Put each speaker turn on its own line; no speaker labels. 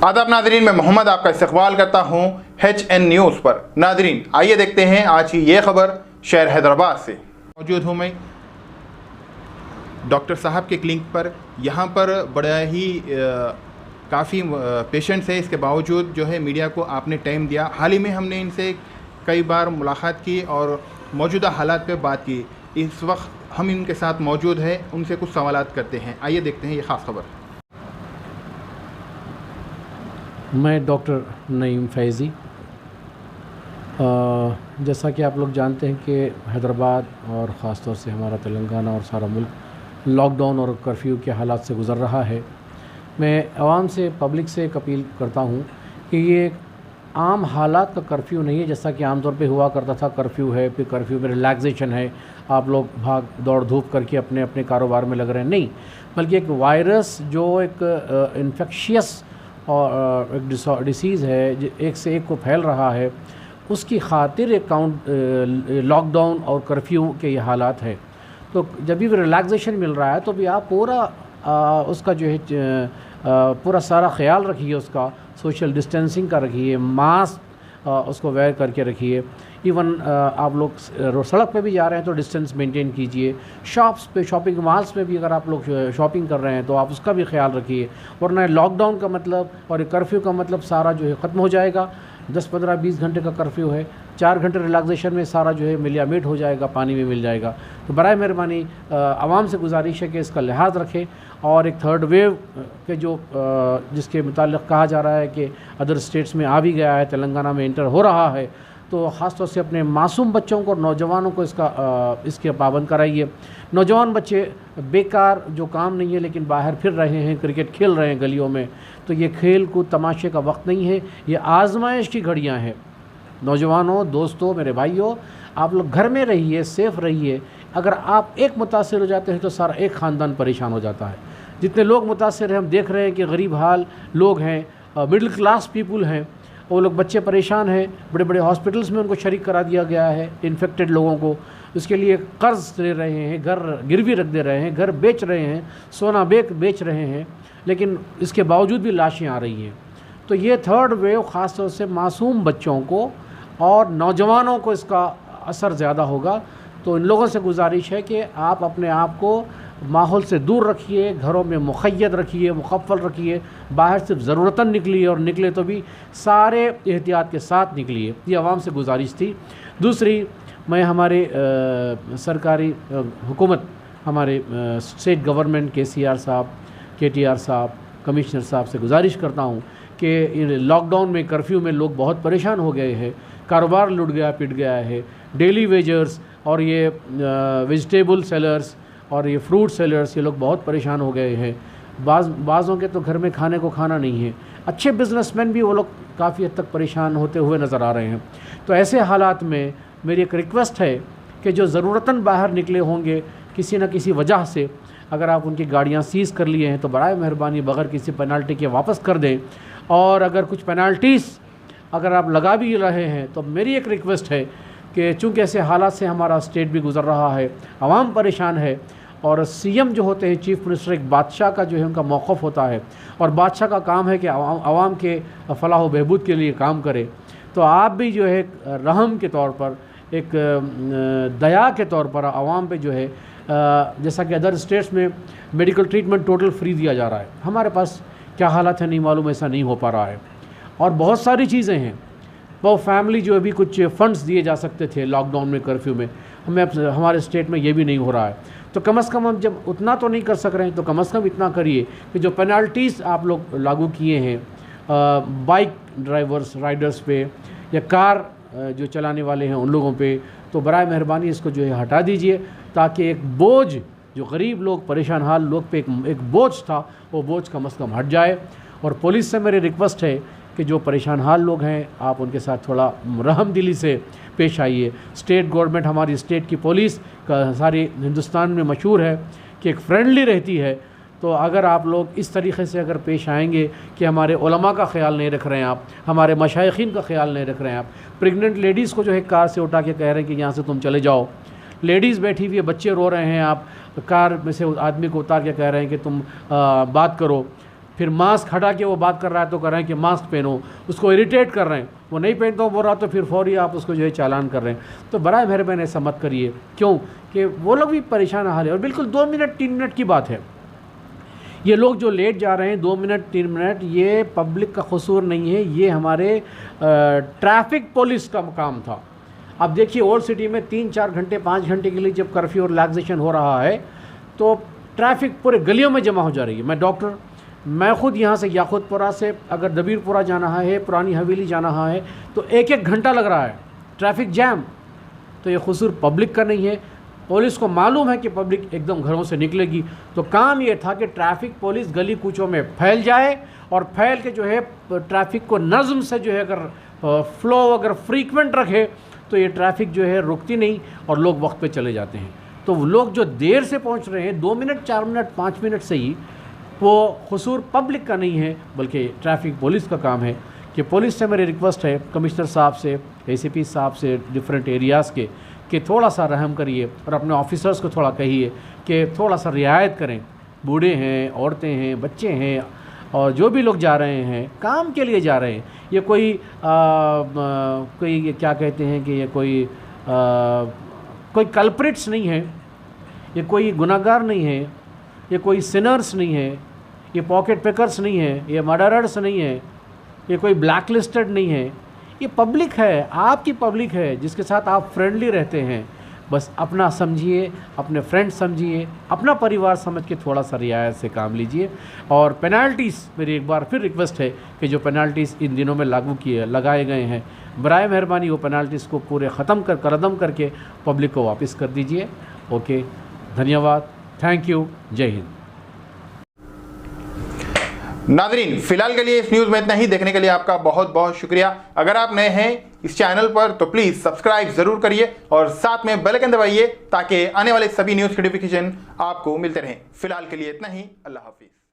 आदाब नादरीन, मैं मोहम्मद आपका इस्तकबाल करता हूँ HN न्यूज़ पर। नादरीन, आइए देखते हैं आज की ये खबर शहर हैदराबाद से। मौजूद हूँ मैं डॉक्टर साहब के क्लिनिक पर। यहाँ पर बड़ा ही काफ़ी पेशेंट्स है, इसके बावजूद जो है मीडिया को आपने टाइम दिया। हाल ही में हमने इनसे कई बार मुलाकात की और मौजूदा हालात पे बात की। इस वक्त हम इनके साथ मौजूद हैं, उनसे कुछ सवालात करते हैं। आइए देखते हैं ये ख़ास खबर।
मैं डॉक्टर नईम फैज़ी। जैसा कि आप लोग जानते हैं कि हैदराबाद और ख़ास तौर से हमारा तेलंगाना और सारा मुल्क लॉकडाउन और कर्फ्यू के हालात से गुज़र रहा है। मैं आवाम से, पब्लिक से एक अपील करता हूँ कि ये आम हालात का कर्फ्यू नहीं है जैसा कि आमतौर पे हुआ करता था। कर्फ्यू है, फिर कर्फ्यू में रिलैक्सेशन है, आप लोग भाग दौड़ धूप करके अपने अपने कारोबार में लग रहे हैं। नहीं, बल्कि एक वायरस जो एक इन्फेक्शियस और एक डिसीज़ है, एक से एक को फैल रहा है, उसकी खातिर एक लॉकडाउन और कर्फ्यू के ये हालात है। तो जब भी रिलैक्सेशन मिल रहा है तो भी आप पूरा उसका जो है पूरा सारा ख्याल रखिए, उसका सोशल डिस्टेंसिंग का रखिए, मास्क उसको वेयर करके रखिए। इवन आप लोग सड़क पे भी जा रहे हैं तो डिस्टेंस मेंटेन कीजिए। शॉप्स पे, शॉपिंग मॉल्स में भी अगर आप लोग शॉपिंग कर रहे हैं तो आप उसका भी ख्याल रखिए। वरना लॉकडाउन का मतलब और कर्फ्यू का मतलब सारा जो है ख़त्म हो जाएगा। 10, 15, 20 घंटे का कर्फ्यू है, 4 घंटे रिलैक्सेशन में सारा जो है मिलियामेट हो जाएगा, पानी में मिल जाएगा। तो बराए मेहरबानी आवाम से गुजारिश है कि इसका लिहाज रखें। और एक थर्ड वेव के जो जिसके मुताल्लिक़ कहा जा रहा है कि अदर स्टेट्स में आ भी गया है, तेलंगाना में इंटर हो रहा है, तो ख़ास तौर से अपने मासूम बच्चों को, नौजवानों को इसके पाबंद कराइए। नौजवान बच्चे बेकार जो काम नहीं है लेकिन बाहर फिर रहे हैं, क्रिकेट खेल रहे हैं गलियों में, तो ये खेल कूद तमाशे का वक्त नहीं है, ये आजमाइश की घड़ियां हैं। नौजवानों, दोस्तों, मेरे भाइयों, आप लोग घर में रहिए, सेफ़ रहिए। अगर आप एक मुतासिर हो जाते हैं तो सारा एक ख़ानदान परेशान हो जाता है। जितने लोग मुतासिर हैं, हम देख रहे हैं कि गरीब हाल लोग हैं, मिडिल क्लास पीपल हैं, वो लोग बच्चे परेशान हैं। बड़े बड़े हॉस्पिटल्स में उनको शरीक करा दिया गया है इन्फेक्टेड लोगों को। उसके लिए कर्ज़ ले रहे हैं, घर गिरवी रख दे रहे हैं, घर बेच रहे हैं, सोना बेच रहे हैं, लेकिन इसके बावजूद भी लाशें आ रही हैं। तो ये थर्ड वेव ख़ास तौर से मासूम बच्चों को और नौजवानों को इसका असर ज़्यादा होगा। तो इन लोगों से गुजारिश है कि आप अपने आप को माहौल से दूर रखिए, घरों में मुक़य्यद रखिए, मुक़फ़्फ़ल रखिए, बाहर सिर्फ ज़रूरतन निकलिए और निकले तो भी सारे एहतियात के साथ निकलिए। ये आवाम से गुजारिश थी। दूसरी, मैं हमारे सरकारी हुकूमत, हमारे स्टेट गवर्नमेंट KCR साहब, KTR साहब, कमिश्नर साहब से गुजारिश करता हूँ कि लॉकडाउन में, कर्फ्यू में लोग बहुत परेशान हो गए हैं, कारोबार लुट गया, पिट गया है। डेली वेजर्स और ये वेजिटेबल सेलर्स और ये फ्रूट सेलर्स, ये लोग बहुत परेशान हो गए हैं। बाज़ों के तो घर में खाने को खाना नहीं है। अच्छे बिजनेसमैन भी वो लोग काफ़ी हद तक परेशान होते हुए नज़र आ रहे हैं। तो ऐसे हालात में मेरी एक रिक्वेस्ट है कि जो ज़रूरतन बाहर निकले होंगे किसी न किसी वजह से, अगर आप उनकी गाड़ियाँ सीज़ कर लिए हैं तो बराए मेहरबानी बग़ैर किसी पेनल्टी के वापस कर दें। और अगर कुछ पेनल्टीज़ अगर आप लगा भी रहे हैं तो मेरी एक रिक्वेस्ट है कि चूँकि ऐसे हालात से हमारा स्टेट भी गुज़र रहा है, आवाम परेशान है, और CM जो होते हैं, चीफ़ मिनिस्टर, एक बादशाह का जो है उनका मौक़िफ़ होता है, और बादशाह का काम है कि आवाम के फलाह व बहबूद के लिए काम करे। तो आप भी जो है रहम के तौर पर, एक दया के तौर पर आवाम पे जो है, जैसा कि अदर स्टेट्स में मेडिकल ट्रीटमेंट टोटल फ्री दिया जा रहा है, हमारे पास क्या हालत है नहीं मालूम, ऐसा नहीं हो पा रहा है। और बहुत सारी चीज़ें हैं, वो फैमिली जो अभी कुछ फ़ंड्स दिए जा सकते थे लॉकडाउन में, कर्फ्यू में, हमारे स्टेट में ये भी नहीं हो रहा है। तो कम से कम हम जब उतना तो नहीं कर सक रहे हैं तो कम से कम इतना करिए कि जो पेनल्टीज़ आप लोग लागू किए हैं बाइक ड्राइवर्स, राइडर्स पे, या कार जो चलाने वाले हैं उन लोगों पे, तो बराए मेहरबानी इसको जो है हटा दीजिए, ताकि एक बोझ, जो गरीब लोग, परेशान हाल लोग पे एक बोझ था, वो बोझ कम से कम हट जाए। और पुलिस से मेरी रिक्वेस्ट है कि जो परेशान हाल लोग हैं, आप उनके साथ थोड़ा रहम दिली से पेश आइए। स्टेट गवर्नमेंट, हमारी स्टेट की पुलिस का सारे हिंदुस्तान में मशहूर है कि एक फ्रेंडली रहती है। तो अगर आप लोग इस तरीक़े से अगर पेश आएंगे कि हमारे उलमा का ख्याल नहीं रख रहे हैं आप, हमारे मशाइखीन का ख्याल नहीं रख रहे हैं आप, प्रेग्नेंट लेडीज़ को जो है कार से उठा के कह रहे हैं कि यहाँ से तुम चले जाओ, लेडीज़ बैठी हुई है, बच्चे रो रहे हैं, आप कार में से आदमी को उतार के कह रहे हैं कि तुम बात करो, फिर मास्क हटा के वो बात कर रहा है तो कर रहे हैं कि मास्क पहनो, उसको इरिटेट कर रहे हैं, वो नहीं पहनता हूँ बोल रहा तो फिर फौरी आप उसको जो है चालान कर रहे हैं। तो बराए मेहरबानी ऐसा मत करिए, क्यों कि वो लोग भी परेशान हाल है। और बिल्कुल 2 मिनट 3 मिनट की बात है, ये लोग जो लेट जा रहे हैं 2 मिनट 3 मिनट, ये पब्लिक का कसूर नहीं है, ये हमारे ट्रैफिक पुलिस का काम था। अब देखिए ओल्ड सिटी में 3-4 घंटे 5 घंटे के लिए जब कर्फ्यू और रिलैक्सेशन हो रहा है तो ट्रैफिक पूरे गलियों में जमा हो जा रही है। मैं डॉक्टर, मैं ख़ुद यहाँ से याकूतपुरा से अगर दबीरपुरा जाना है, पुरानी हवेली जाना है तो 1-1 घंटा लग रहा है ट्रैफिक जैम। तो ये कसूर पब्लिक का नहीं है। पुलिस को मालूम है कि पब्लिक एकदम घरों से निकलेगी, तो काम ये था कि ट्रैफिक पुलिस गली कूचों में फैल जाए और फैल के जो है ट्रैफिक को नज़म से जो है अगर फ्लो अगर फ्रीक्वेंट रखे तो ये ट्रैफिक जो है रुकती नहीं और लोग वक्त पे चले जाते हैं। तो लोग जो देर से पहुंच रहे हैं 2 मिनट 4 मिनट 5 मिनट से ही, वो कसूर पब्लिक का नहीं है बल्कि ट्रैफिक पुलिस का काम है। कि पुलिस से मेरी रिक्वेस्ट है कमिश्नर साहब से, ACP साहब से, डिफरेंट एरियाज़ के, कि थोड़ा सा रहम करिए और अपने ऑफिसर्स को थोड़ा कहिए कि थोड़ा सा रियायत करें। बूढ़े हैं, औरतें हैं, बच्चे हैं और जो भी लोग जा रहे हैं काम के लिए जा रहे हैं, ये कोई कोई क्या कहते हैं कि ये कोई कल्प्रिट्स नहीं है, ये कोई गुनाहगार नहीं है, ये कोई सिनर्स नहीं है, ये पॉकेट पिकर्स नहीं है, ये मर्डरर्स नहीं है, ये कोई ब्लैक लिस्टेड नहीं है। ये पब्लिक है, आपकी पब्लिक है जिसके साथ आप फ्रेंडली रहते हैं। बस अपना समझिए, अपने फ्रेंड समझिए, अपना परिवार समझ के थोड़ा सा रियायत से काम लीजिए। और पेनल्टीज़, मेरी एक बार फिर रिक्वेस्ट है कि जो पेनल्टीज़ इन दिनों में लगाए गए हैं, बराए मेहरबानी वो पेनल्टीज़ को पूरे ख़त्म कदम करके पब्लिक को वापस कर दीजिए। ओके, धन्यवाद, थैंक यू, जय हिंद।
नाज़रीन, फिलहाल के लिए इस न्यूज़ में इतना ही। देखने के लिए आपका बहुत बहुत शुक्रिया। अगर आप नए हैं इस चैनल पर तो प्लीज़ सब्सक्राइब ज़रूर करिए और साथ में बेल आइकन दबाइए ताकि आने वाले सभी न्यूज़ नोटिफिकेशन आपको मिलते रहें। फिलहाल के लिए इतना ही। अल्लाह हाफिज़।